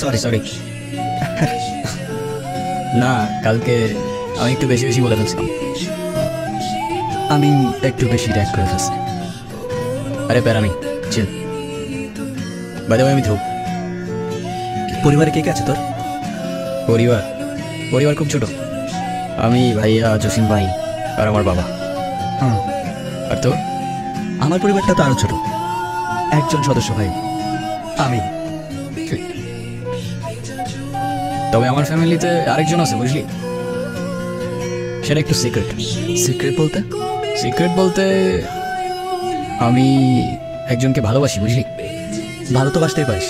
Sorry sorry, না কালকে আমি একটু বেশি বেশি বলে ফেলছিলাম। আমি একটু বেশি র্যাক করে ফেলছি। আরে প্যারা নেই, চিল। বাই দ্য ওয়ে, আমি ধ্রুব। পরিবারে কে কে আছে তোর? পরিবার পরিবার খুব ছোট। আমি, ভাইয়া, জসিম ভাই আর আমার বাবা। হ্যাঁ, আর তোর? আমার পরিবারটা তো আরো ছোট, একজন সদস্য ভাই, আমি। তবে আমার ফ্যামিলিতে আরেকজন আছে, বুঝলি? সেটা একটু সিক্রেট। সিক্রেট বলতে? সিক্রেট বলতে আমি একজনকে ভালোবাসি, বুঝলি? ভালো তো বাসতেই পারিস।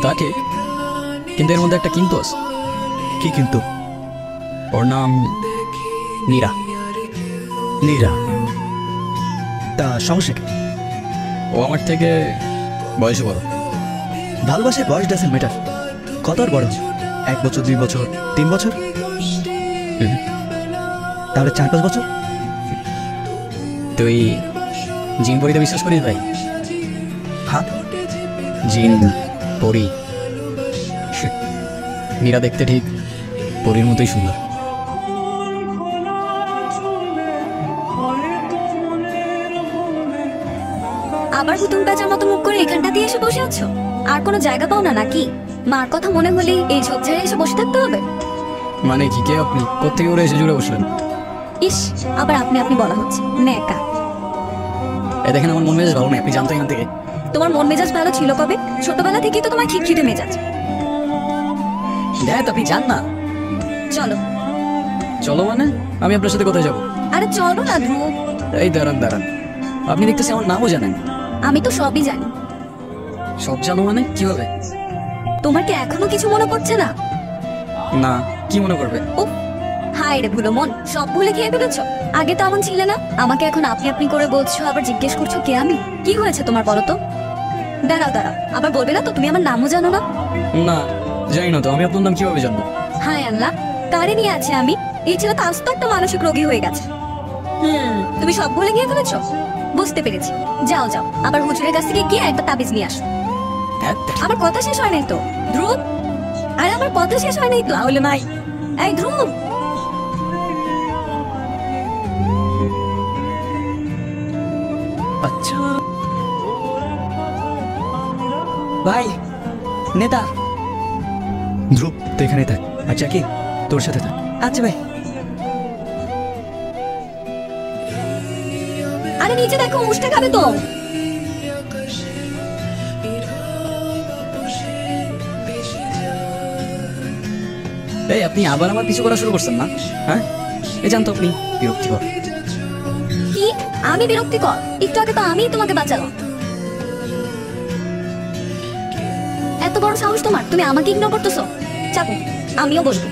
তা ঠিক, কিন্তু এর মধ্যে একটা কিন্তু আছে। কি কিন্তু? ওর নাম নীরা। নীরা? তা সমস্যা কি? ও আমার থেকে বয়সে বড়। ভালোবাসায় বয়স ডাজেন্ট ম্যাটার। কত আর বড়? 1 বছর, 2 বছর, 3 বছর? তাহলে 4-5 বছর? তুই জিন পরিতে বিশ্বাস করিস ভাই? হ্যাঁ, জিন পরি। মীরা দেখতে ঠিক পরীর মতোই সুন্দর। আবার হুতুম প্যাঁচার মতো মুখ করে এখানটা দিয়ে এসে বসে আছো? আর কোনো জায়গা পাও না নাকি? মার কথা মনে হলেই এই ঝোপ ঝাড়ে এসে বসে থাকতে হবে? মানে কি, কে আপনি? কোত্থেকে উড়ে এসে জুড়ে বসলেন? ইস, আবার আপনি আপনি বলা হচ্ছে, নেকা। এ দেখেন, আমার মন মেজাজ ভালো নেই, আপনি জানতো এখান থেকে? তোমার মন মেজাজ ভালো ছিল কবে? ছোটবেলা থেকেই তো তোমার খিটখিটে মেজাজ। দেখ, আপনি জান না। চলো। চলো মানে? আমি আপনার সাথে কোথায় যাবো? আরে চলো না ধ্রুব। এই দাঁড়ান দাঁড়ান, আপনি দেখতেছি আমার নামও জানেন। আমি তো সবই জানি। সব জানো মানে কিভাবে? তোমার কি এখনো কিছু মনে পড়ছে না? না, কি মনে করবে? ও হাই রে ভুলো মন, সব ভুলে খেয়ে ফেলেছো। আগে তো এমন ছিলে না, আমাকে এখন আপনি আপনি করে বলছো, আবার জিজ্ঞেস করছো কে আমি। কি হয়েছে তোমার বলো তো? দাঁড়াও দাঁড়াও, আবার বলবে না তো তুমি আমার নামও জানো না? না, জানি না তো, আমি আপনার নাম কিভাবে জানবো? হায় আল্লাহ, কারে নিয়ে আছে আমি? এই ছেলে তো আস্ত একটা মানসিক রোগী হয়ে গেছে। তুমি সব ভুলে গিয়ে ফেলেছো? বুঝতে পেরেছি। যাও যাও, আবার হুজুরের কাছ থেকে গিয়ে একটা তাবিজ নিয়ে আসো। আমার কথা শেষ হয় নাই তো ধ্রুব? আরে আমার কথা শেষ হয় নাই তো? তাহলে নাই। এই ধ্রুব, আচ্ছা ভাই, নেতা। ধ্রুব, তো এখানেই থাক। আচ্ছা, কি তোর সাথে থাক। আচ্ছা ভাই। আরে নিচে দেখো, মুষ্টা খাবে তো। এই আপনি আবার আমার পিছু করা শুরু করছেন না? হ্যাঁ, এই জানতো আপনি বিরক্তিকর। কি? আমি বিরক্তিকর? একটু আগে তো আমি তোমাকে বাঁচালাম। এত বড় সাহস তোমার, তুমি আমাকে ইগনোর করতেছো? চাপো, আমিও বসবো।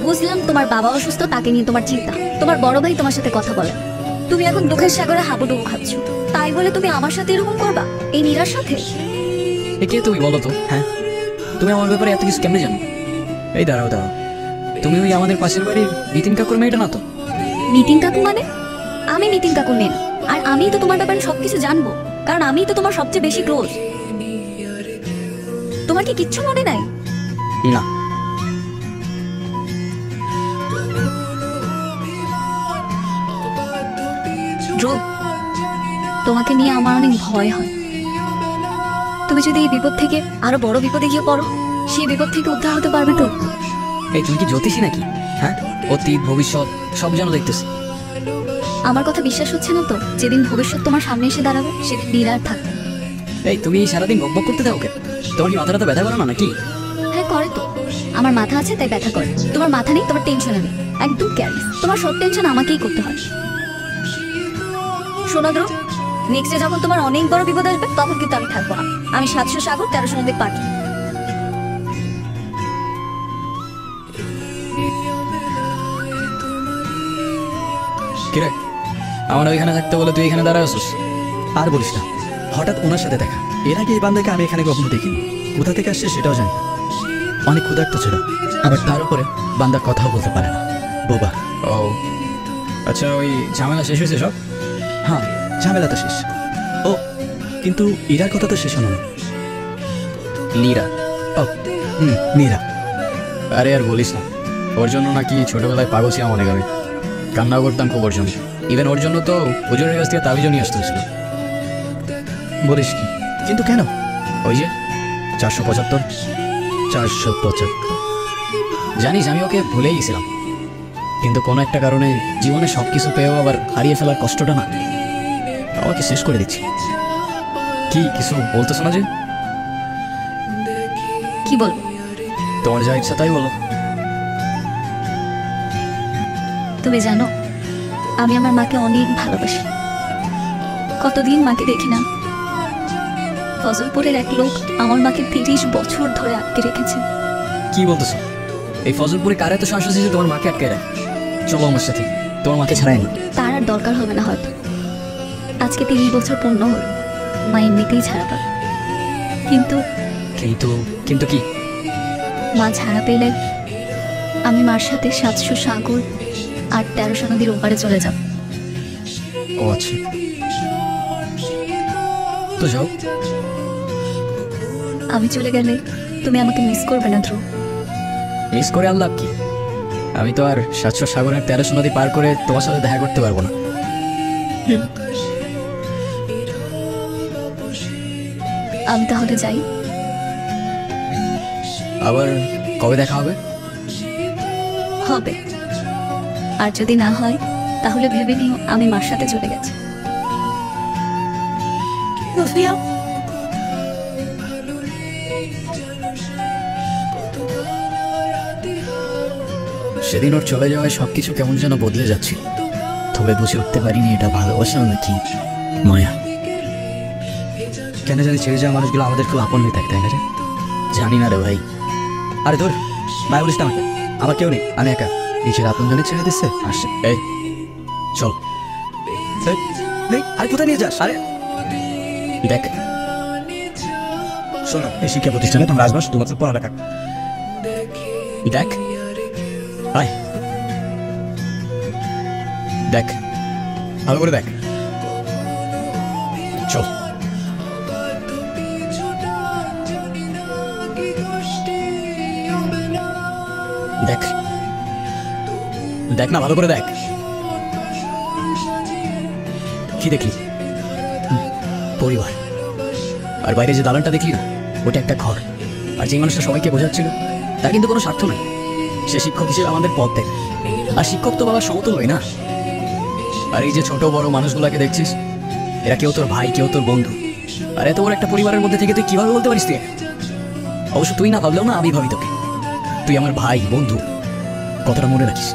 বুঝলাম তোমার বাবা অসুস্থ, তাকে নিয়ে তোমার চিন্তা। তোমার বড় ভাই তোমার সাথে কথা বলে। তুমি এখন দুঃখের সাগরে হাবুডুবু খাচ্ছ, তাই বলে তুমি আমার সাথে এরকম করবা? এই নীরার সাথে? এ কে তুমি বলো তো? হ্যাঁ, তুমি আমার ব্যাপারে এত কিছু কেমনে জানো? এই দাঁড়াও দাঁড়াও, তুমি ওই আমাদের পাশের বাড়ির নিতিন কাকুর মেয়েটা না তো? নিতিন কাকু মানে? আমি নিতিন কাকুর মেয়ে না। আর আমিই তো তোমার ব্যাপারে সবকিছু জানবো, কারণ আমিই তো তোমার সবচেয়ে বেশি ক্লোজ। তোমার কি কিচ্ছু মনে নাই? না। ধ্রুব, তোমাকে নিয়ে আমার অনেক ভয় হয়। তুমি যদি এই বিপদ থেকে আরো বড় বিপদে গিয়ে পড়ো, সেই বিপদ থেকে উদ্ধার হতে পারবে তো? এই তুমি কি জ্যোতিষী নাকি? হ্যাঁ, অতীত ভবিষ্যৎ সব যেন দেখতেছি। আমার কথা বিশ্বাস হচ্ছে না তো? যেদিন ভবিষ্যৎ তোমার সামনে এসে দাঁড়াবে, সেদিন নীরার থাকবে। এই তুমি সারাদিন বকবক করতে থাকো কেন? তোমার কি মাথাটা ব্যথা করে না নাকি? হ্যাঁ করে তো। আমার মাথা আছে তাই ব্যথা করে। তোমার মাথা নেই, তোমার টেনশন নেই। একদম কেয়ারলেস। তোমার সব টেনশন আমাকেই করতে হয়। শোনো ধ্রুব, নেক্সটে যখন তোমার অনেক বড় বিপদ আসবে, তখন কিন্তু আমি থাকবো না। আমি 700 সাগর 1300 নদী পার। কিরে, আমার ওইখানে থাকতে বলে তুই এখানে দাঁড়ায় আছিস? আর বলিস না, হঠাৎ ওনার সাথে দেখা। এর আগে এই বান্দাকে আমি এখানে কখনো দেখিনি। কোথা থেকে আসছে সেটাও জানি না। অনেক ক্ষুধার্ত ছিল, আবার তার উপরে বান্দা কথাও বলতে পারে না, বোবা। ও আচ্ছা, ওই ঝামেলা শেষ হয়েছে সব? হ্যাঁ, ঝামেলা তো শেষ। ও কিন্তু ইরার কথা তো শেষ হলো না। নীরা? ও মীরা। আরে আর বলিস না, ওর জন্য নাকি ছোটবেলায় পাগল ছিলাম অনেক আমি, কান্নাও করতাম খুব ওর জন্য। ইভেন ওর জন্য তো হুজুরের কাছ থেকে তাবিজও নিয়ে আসতে হয়েছিল। বলিস কি? কিন্তু কেন? ওই যে 475। 475? জানিস আমি ওকে ভুলেই গেছিলাম, কিন্তু কোনো একটা কারণে জীবনে সব কিছু পেয়েও আবার হারিয়ে ফেলার কষ্টটা না আমাকে শেষ করে দিচ্ছি। কি কিছু বলতেছো না যে? কি বলবো? তোমার যা ইচ্ছা তাই বলো। তুমি জানো, আমি আমার মাকে অনেক ভালোবাসি। কতদিন মাকে দেখি না। ফজলপুরের এক লোক আমার মাকে 30 বছর ধরে আটকে রেখেছে। কি বলতেছো? এই ফজলপুরে কার এত সাহস আছে যে তোমার মাকে আটকে রাখে? চলো আমার সাথে, তোমার মাকে ছাড়াই না। তার আর দরকার হবে না হয়তো। আজকে 30 বছর পূর্ণ হল, মা এমনিতেই ছাড়া পাবে। কিন্তু কিন্তু কিন্তু কি? মা ছাড়া পেলে আমি মার সাথে 700 সাগর আর 1300 নদীর ওপারে চলে যাব। ও আচ্ছা, তো যাও। আমি চলে গেলে তুমি আমাকে মিস করবে না ধ্রুব? মিস করে আর লাভ কি? আমি তো আর 700 সাগরের 1300 নদী পার করে তোমার সাথে দেখা করতে পারবো না। আমি তাহলে যাই। আবার কবে দেখা হবে? হবে, আর যদি না হয় তাহলে ভেবে নিও আমি মার সাথে চলে গেছি। সেদিন ওর চলে যাওয়ায় সবকিছু কেমন যেন বদলে যাচ্ছে, তবে বুঝে উঠতে পারিনি এটা ভালোবাসা নাকি মায়া। কেন জানি ছেড়ে যাওয়া মানুষগুলো আমাদের খুব আপন হয়ে থাকে, তাই না রে? জানি না রে ভাই। আরে ধর, ভাই বলিস না আমাকে, আমার কেউ নেই, আমি একা। নিজের আপন জনে ছেড়ে দিচ্ছে আসছে। এই চল। আরে কোথায় নিয়ে যাস? আরে দেখ, শোনো, এই শিক্ষা প্রতিষ্ঠানে তোমরা আসবাস, তোমার তো পড়ালেখা। দেখ, আয় দেখ, ভালো করে দেখ। চল। দেখ দেখ না, ভালো করে দেখ। কি দেখলি? পরিবার। আর বাইরে যে দালানটা দেখলি না, ওটা একটা ঘর। আর যে মানুষটা সবাইকে বোঝাচ্ছিল তার কিন্তু কোনো স্বার্থ নেই, সে শিক্ষক হিসেবে আমাদের পথ দেয়। আর শিক্ষক তো বাবার সমতুল হয় না। আর এই যে ছোট বড় মানুষগুলাকে দেখছিস, এরা কেউ তোর ভাই, কেউ তোর বন্ধু। আর এত বড় একটা পরিবারের মধ্যে থেকে তুই কিভাবে বলতে পারিস তুই? অবশ্য তুই না ভাবলেও না আমি ভাবি তোকে। তুই আমার ভাই, বন্ধু, কথাটা মনে রাখিস।